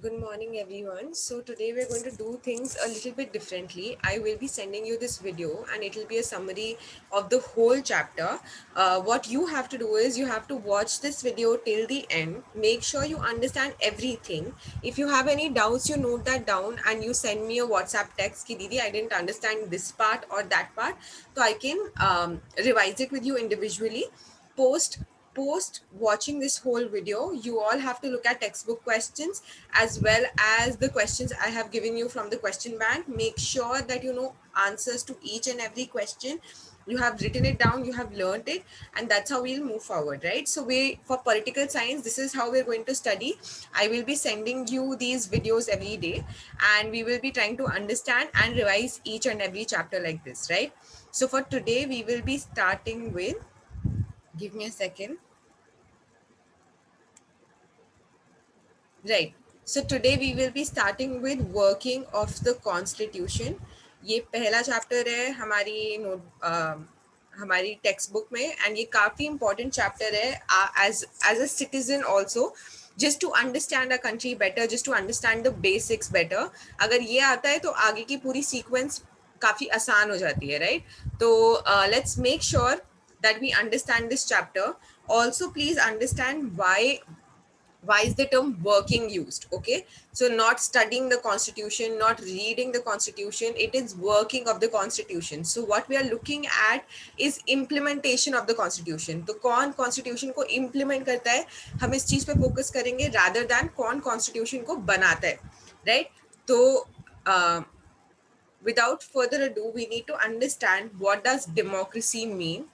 Good morning, everyone. So, today we're going to do things a little bit differently. I will be sending you this video and it will be a summary of the whole chapter. What you have to do is you have to watch this video till the end. Make sure you understand everything. If you have any doubts, you note that down and you send me a WhatsApp text ki Didi, I didn't understand this part or that part. So, I can revise it with you individually. Post watching this whole video, you all have to look at textbook questions as well as the questions I have given you from the question bank. Make sure that you know answers to each and every question. You have written it down, you have learned it, and that's how we'll move forward, right? So we, for political science, this is how we're going to study. I will be sending you these videos every day, and we will be trying to understand and revise each and every chapter like this, right? So for today, we will be starting with, give me a second. Right. So today we will be starting with working of the constitution. ये पहला chapter है हमारी text book में, and ये काफ़ी important chapter है as a citizen also, just to understand a country better, just to understand the basics better. अगर ये आता है तो आगे की पूरी सीक्वेंस काफ़ी आसान हो जाती है, राइट? तो let's make sure that we understand this chapter. Also, please understand why is the term working used. Okay, so not studying the constitution, not reading the constitution, it is working of the constitution. So what we are looking at is implementation of the constitution. तो कौन constitution को implement करता है, हम इस चीज पे focus करेंगे rather than कौन constitution को बनाता है, right? तो without further ado, we need to understand what does democracy mean,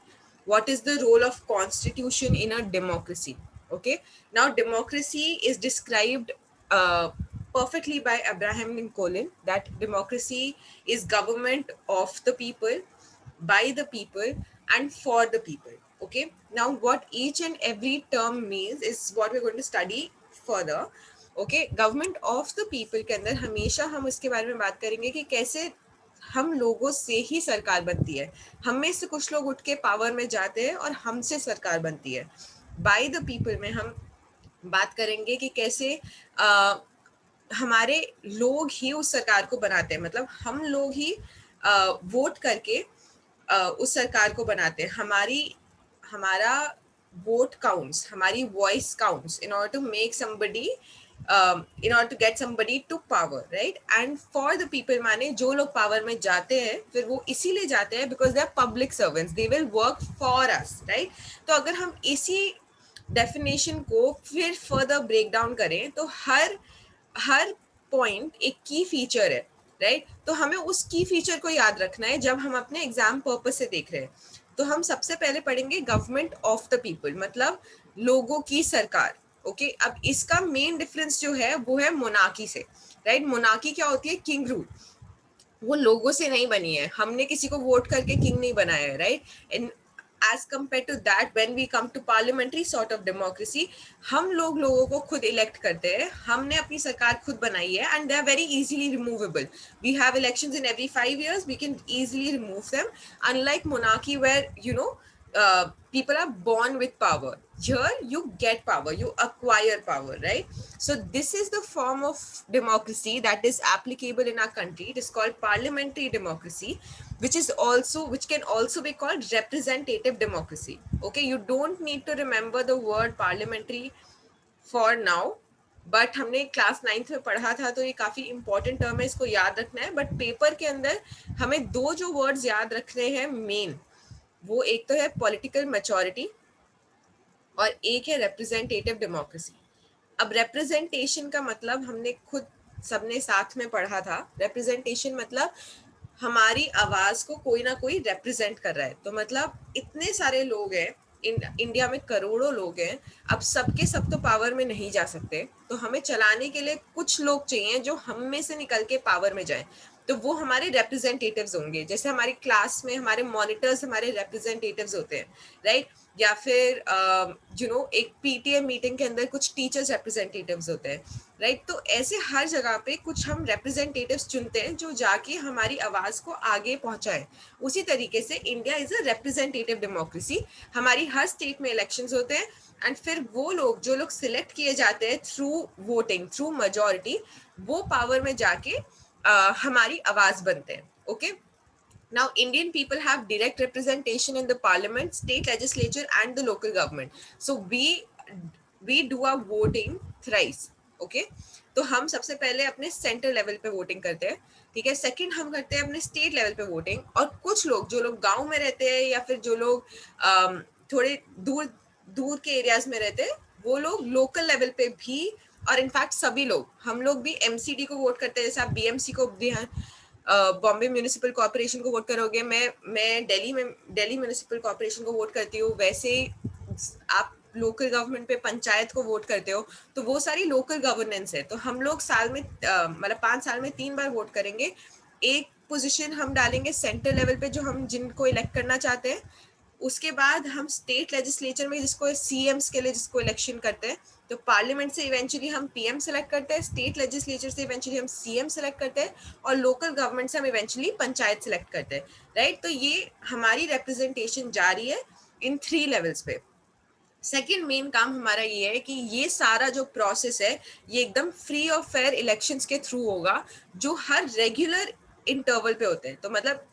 what is the role of constitution in a democracy. Okay, now democracy is described perfectly by Abraham Lincoln, that democracy is government of the people, by the people, and for the people. Okay, now what each and every term means is what we're going to study further. Okay, government of the people के अंदर हमेशा हम इसके बारे में बात करेंगे कि कैसे हम लोगों से ही सरकार बनती है. हम में से कुछ लोग उठ के पावर में जाते हैं और हमसे सरकार बनती है. बाय द पीपल में हम बात करेंगे कि कैसे हमारे लोग ही उस सरकार को बनाते हैं, मतलब हम लोग ही वोट करके उस सरकार को बनाते हैं. हमारा vote counts, हमारी voice counts in order to make somebody in order to get somebody to power, right? And for the people माने जो लोग power में जाते हैं फिर वो इसीलिए जाते हैं because they are public servants, they will work for us, right? तो अगर हम इसी definition को फिर further break down करें तो हर पॉइंट एक की फीचर है, राइट? तो हमें उस की फीचर को याद रखना है जब हम अपने एग्जाम पर्पस से देख रहे हैं. तो हम सबसे पहले पढ़ेंगे गवर्नमेंट ऑफ द पीपल, मतलब लोगों की सरकार. ओके, अब इसका मेन डिफरेंस जो है वो है मोनार्की से, राइट? मोनार्की क्या होती है? King rule. वो लोगों से नहीं बनी है, हमने किसी को वोट करके किंग नहीं बनाया है, right? And as compared to that, when we come to parliamentary sort of democracy, हम लोगों को खुद इलेक्ट करते हैं, हमने अपनी सरकार खुद बनाई है, and they are very easily removable. We have elections in every 5 years, we can easily remove them, unlike monarchy where people are born with power. Here you get power, you acquire power, right? So this is the form of democracy that is applicable in our country. It is called parliamentary democracy, which can also be called representative democracy. Okay, you don't need to remember the word parliamentary for now, but हमने class 9th में पढ़ा था तो ये काफी important term है, इसको याद रखना है. बट पेपर के अंदर हमें दो जो वर्ड्स याद रखने हैं मेन, वो एक तो है पॉलिटिकल मैच्योरिटी और एक है रिप्रेजेंटेटिव डेमोक्रेसी. अब रिप्रेजेंटेशन का मतलब हमने खुद सबने साथ में पढ़ा था. रिप्रेजेंटेशन मतलब हमारी आवाज को कोई ना कोई रिप्रेजेंट कर रहा है. तो मतलब इतने सारे लोग हैं, इंडिया में करोड़ों लोग हैं, अब सबके सब तो पावर में नहीं जा सकते, तो हमें चलाने के लिए कुछ लोग चाहिए जो हम में से निकल के पावर में जाएं. तो तो वो हमारे रिप्रेजेंटेटिव्स होंगे, जैसे हमारी क्लास में हमारे मॉनिटर्स हमारे रिप्रेजेंटेटिव्स होते हैं, राइट? या फिर एक पीटीए मीटिंग के अंदर कुछ टीचर्स रिप्रेजेंटेटिव्स होते हैं, राइट? तो ऐसे हर जगह पे कुछ हम रिप्रेजेंटेटिव्स चुनते हैं जो जाके हमारी आवाज को आगे पहुंचाए। उसी तरीके से India is a representative democracy. हमारी हर स्टेट में इलेक्शंस होते हैं एंड फिर वो लोग जो लोग सिलेक्ट किए जाते हैं थ्रू वोटिंग, थ्रू मेजोरिटी, वो पावर में जाके हमारी आवाज बनते हैं। Okay, now Indian people have direct representation in the parliament, state legislature and the local government. So we do our voting thrice. Okay, तो हम सबसे पहले अपने सेंटर लेवल पे वोटिंग करते हैं, ठीक है? सेकंड हम करते हैं अपने स्टेट लेवल पे वोटिंग, और कुछ लोग जो लोग गांव में रहते हैं या फिर जो लोग थोड़े दूर दूर के एरियाज में रहते हैं, वो लोग लोकल लेवल पे भी, और इनफैक्ट सभी लोग, हम लोग भी एमसीडी को वोट करते हैं, जैसे आप बीएमसी को भी बॉम्बे म्यूनिसिपल कॉर्पोरेशन को वोट करोगे, मैं दिल्ली म्यूनिसिपल कॉर्पोरेशन को वोट करती हूँ, वैसे आप लोकल गवर्नमेंट पे पंचायत को वोट करते हो, तो वो सारी लोकल गवर्नेंस है। तो हम लोग साल में मतलब 5 साल में 3 बार वोट करेंगे। एक पोजीशन हम डालेंगे सेंटर लेवल पे जो हम जिनको इलेक्ट करना चाहते हैं, उसके बाद हम स्टेट लेजिस्लेचर में जिसको सीएम्स के लिए जिसको इलेक्शन करते हैं, तो पार्लियामेंट से इवेंचुअली हम पीएम सेलेक्ट करते हैं, स्टेट लेजिस्लेचर से इवेंचुअली हम सीएम सेलेक्ट करते हैं, और लोकल गवर्नमेंट से हम इवेंचुअली पंचायत सेलेक्ट करते हैं, राइट? तो ये हमारी रिप्रेजेंटेशन जारी है इन 3 लेवल्स पे। सेकेंड मेन काम हमारा ये है कि ये सारा जो प्रोसेस है ये एकदम फ्री और फेयर इलेक्शंस के थ्रू होगा, जो हर रेगुलर इंटरवल पे होते हैं। तो मतलब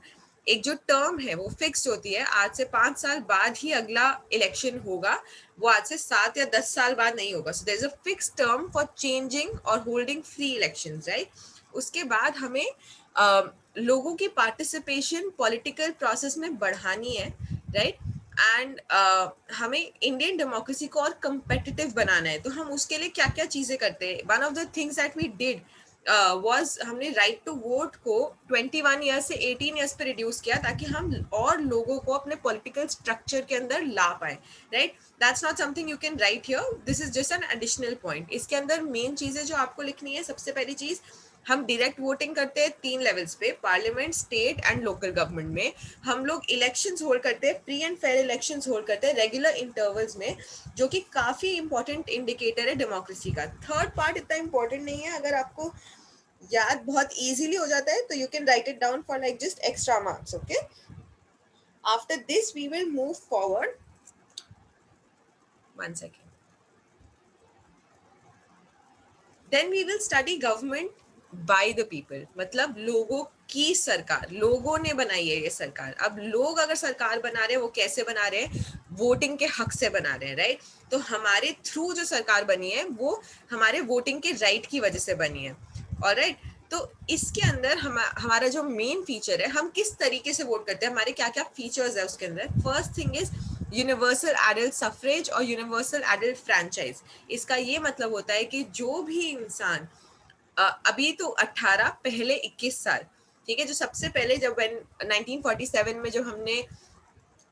एक जो टर्म है वो फिक्स्ड होती है, आज से 5 साल बाद ही अगला इलेक्शन होगा, वो आज से 7 या 10 साल बाद नहीं होगा। So there is a fixed term for changing और होल्डिंग फ्री इलेक्शंस, राइट? उसके बाद हमें लोगों की पार्टिसिपेशन पॉलिटिकल प्रोसेस में बढ़ानी है, राइट? एंड हमें इंडियन डेमोक्रेसी को और कम्पिटिटिव बनाना है। तो हम उसके लिए क्या क्या चीजें करते हैं? One of the things that we did was हमने राइट टू वोट को 21 ईयर्स से 18 ईयर्स पे रिड्यूस किया, ताकि हम और लोगों को अपने पॉलिटिकल स्ट्रक्चर के अंदर ला पाए, right? That's not something you can right here, this is just an additional point. इसके अंदर मेन चीजें जो आपको लिखनी है, सबसे पहली चीज, हम डायरेक्ट वोटिंग करते हैं 3 लेवल्स पे, parliament, state and local government में। हम लोग इलेक्शंस होल्ड करते हैं, free and fair elections hold करते हैं रेगुलर इंटरवल्स में, जो कि काफी इंपॉर्टेंट इंडिकेटर है डेमोक्रेसी का। थर्ड पार्ट इतना इंपॉर्टेंट नहीं है, अगर आपको याद बहुत इजीली हो जाता है तो you can write it down for like just extra marks. Okay, after this we will move forward. 1 second. Then we will study government by the people, मतलब लोगों की सरकार, लोगों ने बनाई है ये सरकार। अब लोग अगर सरकार बना रहे हैं, वो कैसे बना रहे हैं? वोटिंग के हक से बना रहे हैं, राइट? तो हमारे थ्रू जो सरकार बनी है वो हमारे वोटिंग के राइट की वजह से बनी है, ऑलराइट? तो इसके अंदर हमारा जो मेन फीचर है, हम किस तरीके से वोट करते हैं, हमारे क्या क्या फीचर्स है उसके अंदर। First thing is universal adult suffrage और यूनिवर्सल एडल्ट फ्रैंचाइज। इसका ये मतलब होता है कि जो भी इंसान अभी तो 18, पहले 21 साल, ठीक है, जो सबसे पहले जब 1947 में जो हमने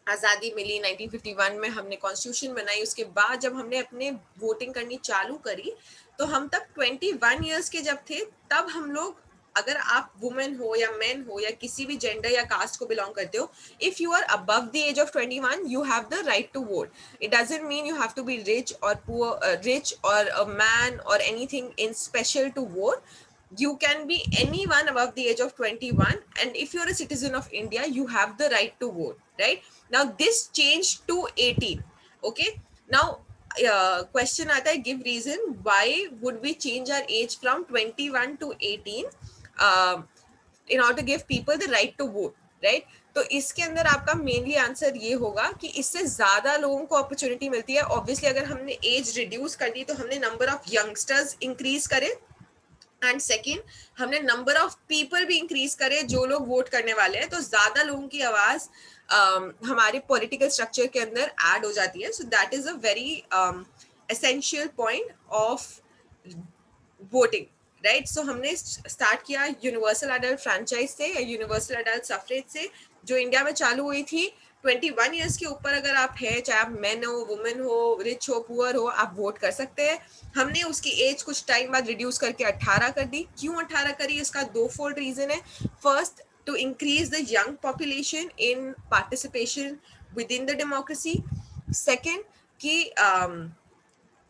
आज़ादी मिली, 1951 में हमने कॉन्स्टिट्यूशन बनाई, उसके बाद जब हमने अपने वोटिंग करनी चालू करी, तो हम तब 21 ईयर्स के जब थे, तब हम लोग, अगर आप वुमेन हो या मैन हो या किसी भी जेंडर या कास्ट को बिलोंग करते हो, if you are above the age of 21 you have the right to vote. It doesn't mean you have to be rich और पुअर, रिच और अ मैन और anything in special to vote. You can be anyone above the age of 21, and if you're a citizen of India you have the right to vote, right? Now this changed to 18. Okay, now question aata hai, give reason why would we change our age from 21 to 18 uh, in order to give people the right to vote, right? तो इसके अंदर आपका mainly answer ये होगा कि इससे ज्यादा लोगों को अपॉर्चुनिटी मिलती है। ऑब्वियसली अगर हमने एज रिड्यूस कर दी तो हमने नंबर ऑफ यंगस्टर्स इंक्रीज करे, एंड सेकेंड हमने नंबर ऑफ पीपल भी इंक्रीज करे जो लोग वोट करने वाले हैं, तो ज्यादा लोगों की आवाज हमारे पॉलिटिकल स्ट्रक्चर के अंदर ऐड हो जाती है। So that is a very essential point of voting, right? So हमने स्टार्ट किया यूनिवर्सल अडल्ट फ्रैंचाइज से या यूनिवर्सल अडल्ट सफरेज से, जो इंडिया में चालू हुई थी 21 ईयर्स के ऊपर अगर आप हैं, चाहे आप मैन हो, वुमेन हो, रिच हो, पुअर हो, आप वोट कर सकते हैं। हमने उसकी एज कुछ टाइम बाद रिड्यूस करके 18 कर दी। क्यों 18 करी? इसका दो फोल्ड रीजन है। First, to increase the young population in participation within the democracy. Second, कि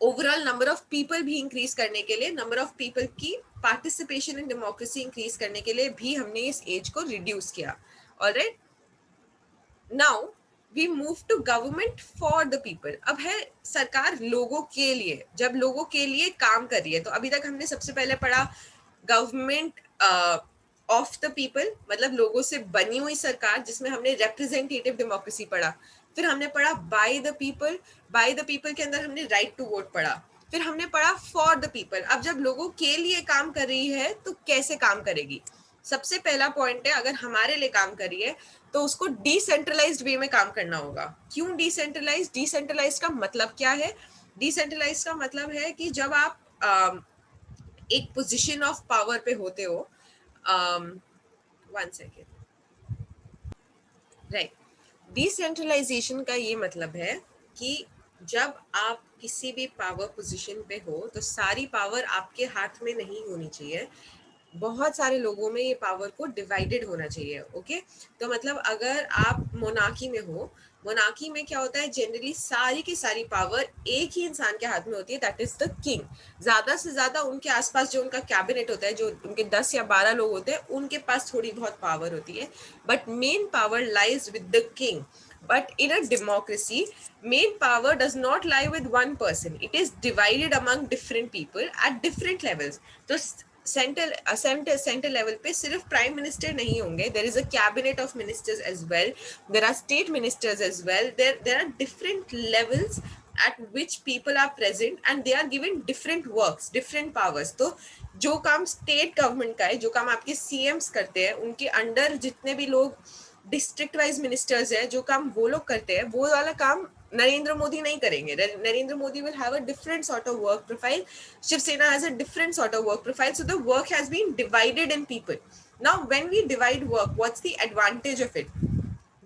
ओवरऑल नंबर ऑफ पीपल भी इंक्रीज करने के लिए, नंबर ऑफ पीपल की पार्टिसिपेशन इन डेमोक्रेसी इंक्रीज करने के लिए भी हमने इस एज को रिड्यूस किया। Alright, now we move to government for the people. अब है सरकार लोगों के लिए, जब लोगों के लिए काम कर रही है। तो अभी तक हमने सबसे पहले पढ़ा गवर्नमेंट ऑफ द पीपल, मतलब लोगों से बनी हुई सरकार, जिसमें हमने रिप्रेजेंटेटिव डेमोक्रेसी पढ़ा। फिर हमने पढ़ा bye the people, bye the people के अंदर हमने राइट टू वोट पढ़ा। फिर हमने पढ़ा फॉर द पीपल। अब जब लोगों के लिए काम कर रही है तो कैसे काम करेगी? सबसे पहला पॉइंट है, अगर हमारे लिए काम कर रही है तो उसको डिसेंट्रलाइज्ड वे में काम करना होगा। क्यों डिसेंट्रलाइज? डिसेंट्रलाइज का मतलब क्या है? डिसेंट्रलाइज का मतलब है कि जब आप एक पोजीशन ऑफ पावर पे होते हो, वन सेकेंड, राइट, डिसेंट्रलाइजेशन का ये मतलब है कि जब आप किसी भी पावर पोजीशन पे हो तो सारी पावर आपके हाथ में नहीं होनी चाहिए, बहुत सारे लोगों में ये पावर को डिवाइडेड होना चाहिए। ओके, तो मतलब अगर आप मोनार्की में हो, मोनार्की में क्या होता है, जनरली सारी की सारी पावर एक ही इंसान के हाथ में होती है, दैट इज द किंग। ज्यादा से ज्यादा उनके आसपास जो उनका कैबिनेट होता है, जो उनके 10 या 12 लोग होते हैं, उनके पास थोड़ी बहुत पावर होती है, but main power lies with the king. But in a democracy, main power does not lie with one person. It is divided among different people at different levels. तो सेंटर लेवल पे सिर्फ prime minister नहीं होंगे, there is a cabinet of ministers as well, there are state ministers as well, there are different levels at which people are present and they are given different works, different powers. तो जो काम state government का है, जो काम आपके CM's करते हैं, उनके अंडर जितने भी लोग डिस्ट्रिक्ट वाइज मिनिस्टर्स है, जो काम वो लोग करते हैं, वो वाला काम नरेंद्र मोदी नहीं करेंगे। Narendra Modi will have a different sort of work profile. Shiv Sena has a different sort of work profile. So the work has been divided in people. Now, when we divide work, what's the advantage of it?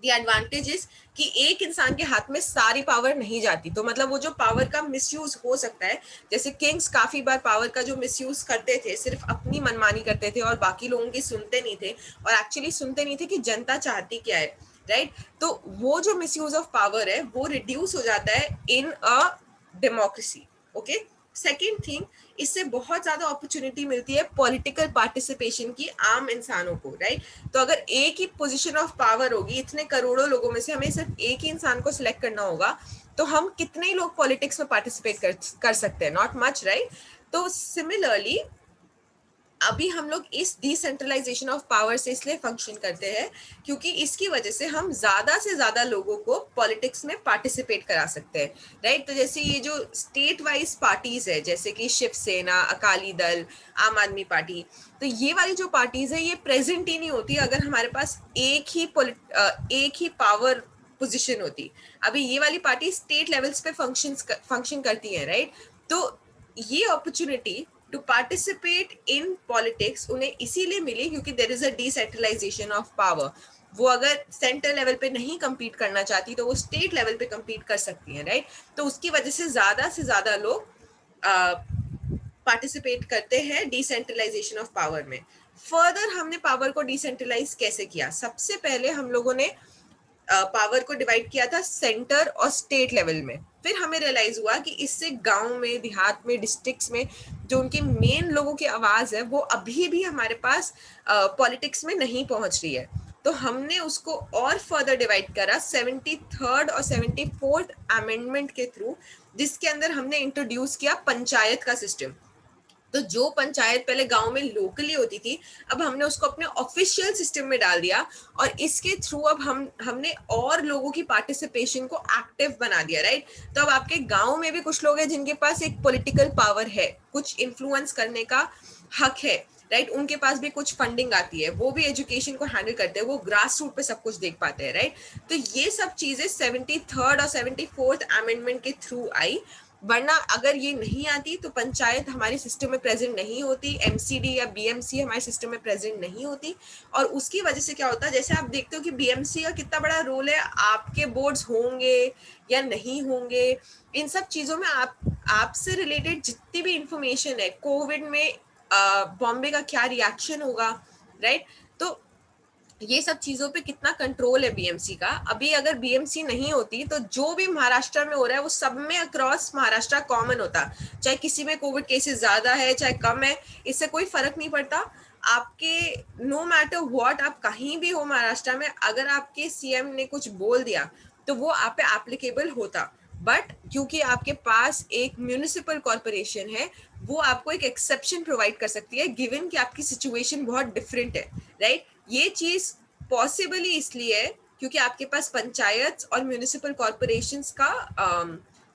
The advantage is कि एक इंसान के हाथ में सारी power नहीं जाती। तो मतलब वो जो पावर का मिसयूज हो सकता है, जैसे किंग्स काफी बार पावर का जो मिसयूज करते थे, सिर्फ अपनी मनमानी करते थे और बाकी लोगों की सुनते नहीं थे, और एक्चुअली सुनते नहीं थे कि जनता चाहती क्या है, राइट? तो वो जो मिसयूज ऑफ पावर है वो रिड्यूस हो जाता है in a democracy. Okay, second thing, इससे बहुत ज्यादा अपॉर्चुनिटी मिलती है पॉलिटिकल पार्टिसिपेशन की आम इंसानों को, राइट? तो अगर एक ही पोजीशन ऑफ पावर होगी, इतने करोड़ों लोगों में से हमें सिर्फ एक ही इंसान को सिलेक्ट करना होगा, तो हम कितने ही लोग पॉलिटिक्स में पार्टिसिपेट कर सकते हैं? Not much, right? तो सिमिलरली अभी हम लोग इस डिसेंट्रलाइजेशन ऑफ पावर से इसलिए फंक्शन करते हैं क्योंकि इसकी वजह से हम ज्यादा से ज्यादा लोगों को पॉलिटिक्स में पार्टिसिपेट करा सकते हैं, राइट? तो जैसे ये जो स्टेट वाइज पार्टीज है, जैसे कि शिवसेना, अकाली दल, आम आदमी पार्टी, तो ये वाली जो पार्टीज है ये प्रेजेंट ही नहीं होती अगर हमारे पास एक ही पावर पोजिशन होती। अभी ये वाली पार्टी स्टेट लेवल्स पे फंक्शन करती है, राइट? तो ये opportunity to participate in politics उन्हें इसीलिए मिली क्योंकि there is a decentralisation of power. वो अगर सेंटर लेवल पे नहीं compete करना चाहती तो वो स्टेट लेवल पे compete कर सकती है, राइट? तो उसकी वजह से ज्यादा लोग पार्टिसिपेट करते हैं डिसेंट्रलाइजेशन ऑफ पावर में। फर्दर हमने पावर को डिसेंट्रलाइज कैसे किया? सबसे पहले हम लोगों ने पावर को डिवाइड किया था सेंटर और स्टेट लेवल में। फिर हमें रियलाइज हुआ कि इससे गांव में, देहात में, डिस्ट्रिक्ट्स में जो उनके मेन लोगों की आवाज है वो अभी भी हमारे पास पॉलिटिक्स में नहीं पहुंच रही है। तो हमने उसको और फर्दर डिवाइड करा 73rd और 74th अमेंडमेंट के थ्रू, जिसके अंदर हमने इंट्रोड्यूस किया पंचायत का सिस्टम। तो जो पंचायत पहले गांव में लोकली होती थी, अब हमने उसको अपने ऑफिशियल सिस्टम में डाल दिया, और इसके थ्रू अब हमने और लोगों की पार्टिसिपेशन को एक्टिव बना दिया, राइट? तो अब आपके गांव में भी कुछ लोग हैं जिनके पास एक पॉलिटिकल पावर है, कुछ इन्फ्लुएंस करने का हक है, राइट? उनके पास भी कुछ फंडिंग आती है, वो भी एजुकेशन को हैंडल करते हैं, वो ग्रास रूट पे सब कुछ देख पाते हैं, राइट? तो ये सब चीजें 73rd और 74th अमेंडमेंट के थ्रू आई, वरना अगर ये नहीं आती तो पंचायत हमारे सिस्टम में प्रेजेंट नहीं होती, एमसीडी या बीएमसी हमारे सिस्टम में प्रेजेंट नहीं होती। और उसकी वजह से क्या होता है, जैसे आप देखते हो कि बीएमसी का कितना बड़ा रोल है, आपके बोर्ड्स होंगे या नहीं होंगे, इन सब चीज़ों में आपसे रिलेटेड जितनी भी इंफॉर्मेशन है, कोविड में बॉम्बे का क्या रिएक्शन होगा, राइट, तो ये सब चीजों पे कितना कंट्रोल है बीएमसी का। अभी अगर बीएमसी नहीं होती तो जो भी महाराष्ट्र में हो रहा है वो सब में अक्रॉस महाराष्ट्र कॉमन होता, चाहे किसी में कोविड केसेस ज्यादा है चाहे कम है, इससे कोई फर्क नहीं पड़ता। आपके नो मैटर व्हाट, आप कहीं भी हो महाराष्ट्र में, अगर आपके सीएम ने कुछ बोल दिया तो वो आप पे एप्लीकेबल होता। बट क्योंकि आपके पास एक म्यूनिसिपल कॉरपोरेशन है, वो आपको एक एक्सेप्शन प्रोवाइड कर सकती है, गिवन कि आपकी सिचुएशन बहुत डिफरेंट है, राइट। ये चीज पॉसिबल ही इसलिए है क्योंकि आपके पास पंचायत और म्यूनिसिपल कॉरपोरेशंस का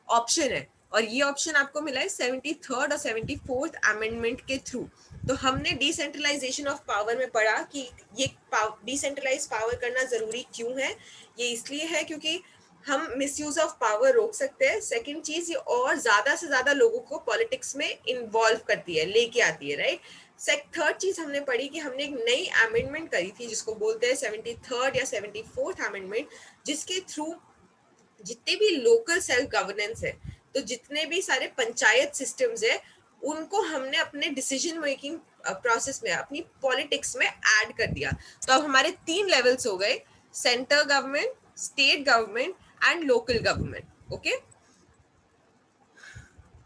ऑप्शन है, और ये ऑप्शन आपको मिला है 73rd और 74th अमेंडमेंट के थ्रू। तो हमने डिसेंट्रलाइजेशन ऑफ पावर में पढ़ा कि ये डिसेंट्रलाइज पावर करना जरूरी क्यों है। ये इसलिए है क्योंकि हम मिसयूज ऑफ पावर रोक सकते हैं। सेकंड चीज, ये और ज्यादा से ज्यादा लोगों को पॉलिटिक्स में इन्वॉल्व करती है, लेके आती है, राइट। थर्ड चीज हमने पढ़ी कि हमने एक नई अमेंडमेंट करी थी जिसको बोलते हैं 73rd या 74th अमेंडमेंट, जिसके थ्रू जितने भी लोकल सेल्फ गवर्नेंस है, तो जितने भी सारे पंचायत सिस्टम्स है, उनको हमने अपने डिसीजन मेकिंग प्रोसेस में, अपनी पॉलिटिक्स में ऐड कर दिया। तो अब हमारे 3 लेवल्स हो गए, centre government, state government and local government. Okay,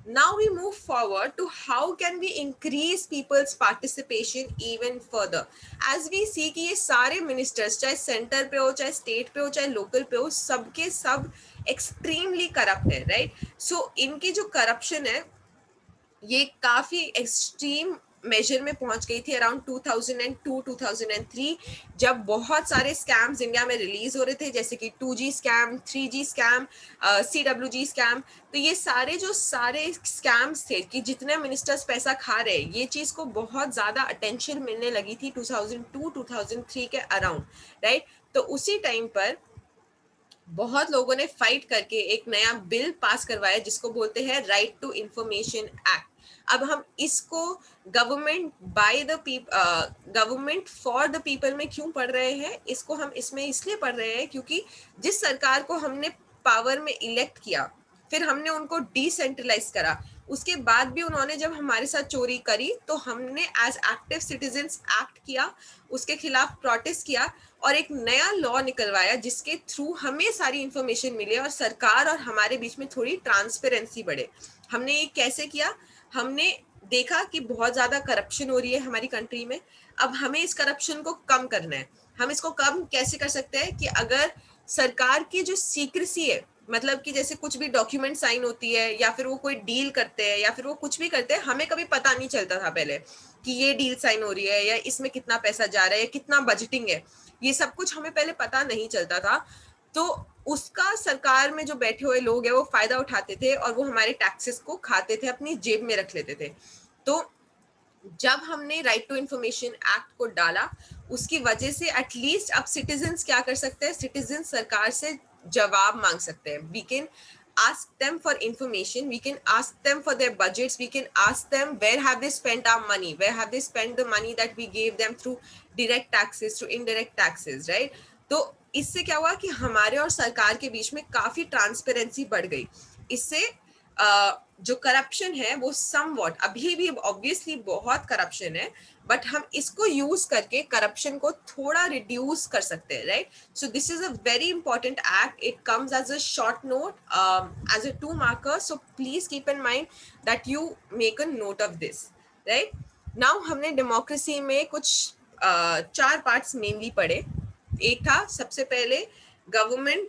now we move forward to how can we increase people's participation even further। as we see कि ये सारे ministers, चाहे सेंटर पे हो, चाहे स्टेट पे हो, चाहे लोकल पे हो, सबके सब एक्सट्रीमली करप्ट है, राइट। सो इनकी जो करप्शन है ये काफी एक्सट्रीम मेजर में पहुंच गई थी अराउंड 2002-2003, जब बहुत सारे स्कैम्स इंडिया में रिलीज हो रहे थे, जैसे कि 2G scam, 3G scam, CWG scam. तो ये सारे जो सारे स्कैम्स थे कि जितने मिनिस्टर्स पैसा खा रहे, ये चीज को बहुत ज्यादा अटेंशन मिलने लगी थी 2002-2003 के अराउंड, राइट। तो उसी टाइम पर बहुत लोगों ने फाइट करके एक नया बिल पास करवाया जिसको बोलते हैं राइट टू इंफॉर्मेशन एक्ट। अब हम इसको government by the government for the people में क्यों पढ़ रहे हैं, इसको हम इसमें इसलिए पढ़ रहे हैं क्योंकि जिस सरकार को हमने पावर में इलेक्ट किया, फिर हमने उनको डिसेंट्रलाइज करा, उसके बाद भी उन्होंने जब हमारे साथ चोरी करी तो हमने एज एक्टिव सिटीजन्स एक्ट किया, उसके खिलाफ प्रोटेस्ट किया और एक नया लॉ निकलवाया जिसके थ्रू हमें सारी इंफॉर्मेशन मिले और सरकार और हमारे बीच में थोड़ी ट्रांसपेरेंसी बढ़े। हमने ये कैसे किया, हमने देखा कि बहुत ज्यादा करप्शन हो रही है हमारी कंट्री में, अब हमें इस करप्शन को कम करना है। हम इसको कम कैसे कर सकते हैं कि अगर सरकार की जो सीक्रेसी है, मतलब कि जैसे कुछ भी डॉक्यूमेंट साइन होती है या फिर वो कोई डील करते हैं या फिर वो कुछ भी करते हैं, हमें कभी पता नहीं चलता था पहले कि ये डील साइन हो रही है या इसमें कितना पैसा जा रहा है या कितना बजटिंग है, ये सब कुछ हमें पहले पता नहीं चलता था। तो उसका सरकार में जो बैठे हुए लोग हैं वो फायदा उठाते थे और वो हमारे टैक्सेस को खाते थे, अपनी जेब में रख लेते थे। तो जब हमने राइट टू इंफॉर्मेशन एक्ट को डाला, उसकी वजह से एटलीस्ट अब सिटीजन्स क्या कर सकते हैं, सिटीजन सरकार से जवाब मांग सकते हैं। We can ask them for information, we can ask them for their budgets, we can ask them where have they spent our money, where have they spent the money that we gave them through direct taxes, through indirect taxes, right। तो इससे क्या हुआ कि हमारे और सरकार के बीच में काफी ट्रांसपेरेंसी बढ़ गई। इससे जो करप्शन है वो समवॉट, अभी भी ऑब्वियसली बहुत करप्शन है, बट हम इसको यूज करके करप्शन को थोड़ा रिड्यूस कर सकते हैं, right. So this is a very important act, it comes as a short note, as a 2 marker, so please keep in mind that you make a note of this, right. Now हमने democracy में कुछ 4 parts mainly पढ़े। एक था सबसे पहले government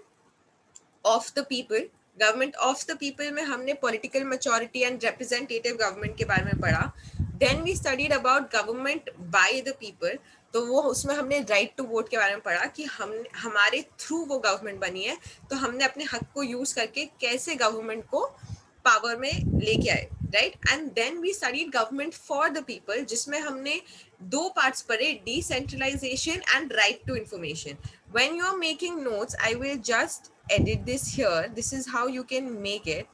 of the people. Government of the people में हमने political maturity and representative government के बारे में पढ़ा। Then we studied about government by the people, तो वो उसमें हमने राइट टू वोट के बारे में पढ़ा कि हम हमारे थ्रू वो गवर्नमेंट बनी है, तो हमने अपने हक को यूज करके कैसे गवर्नमेंट को पावर में लेके आए, right. And then we studied government for the people, जिसमें हमने 2 पार्ट्स पढ़े, decentralisation and right to information. when you are making notes, I will just edit this here, this is how you can make it,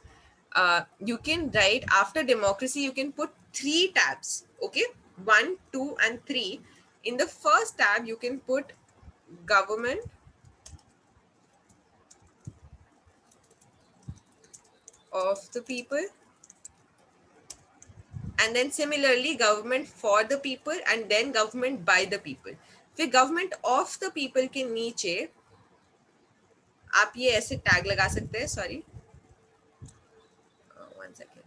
you can write after democracy, you can put three tabs, okay? 1, 2, and 3. In the first tab, you can put government of the people, and then similarly government for the people, and then government by the people. फिर government of the people के नीचे आप ये ऐसे tag लगा सकते हैं, sorry 1 second.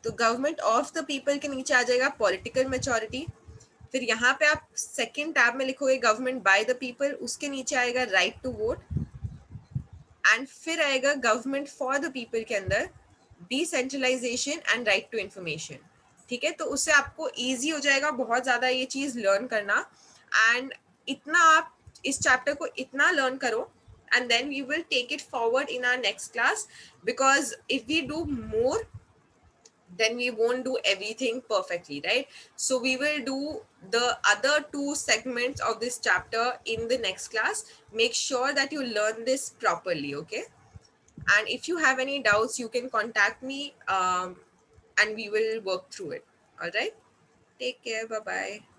तो गवर्नमेंट ऑफ द पीपल के नीचे आ जाएगा पॉलिटिकल मेचोरिटी. फिर यहाँ पे आप सेकेंड टैब में लिखोगे गवर्नमेंट बाय द पीपल, उसके नीचे आएगा राइट टू वोट, एंड फिर आएगा गवर्नमेंट फॉर द पीपल के अंदर decentralisation and right to information. ठीक है, तो उससे आपको इजी हो जाएगा बहुत ज़्यादा ये चीज़ लर्न करना. एंड इतना आप इस चैप्टर को इतना लर्न करो, and then we will take it forward in our next class, because if we do more, then we won't do everything perfectly, right? So we will do the other two segments of this chapter in the next class. Make sure that you learn this properly, okay? And if you have any doubts, you can contact me, and we will work through it. All right, take care. Bye bye.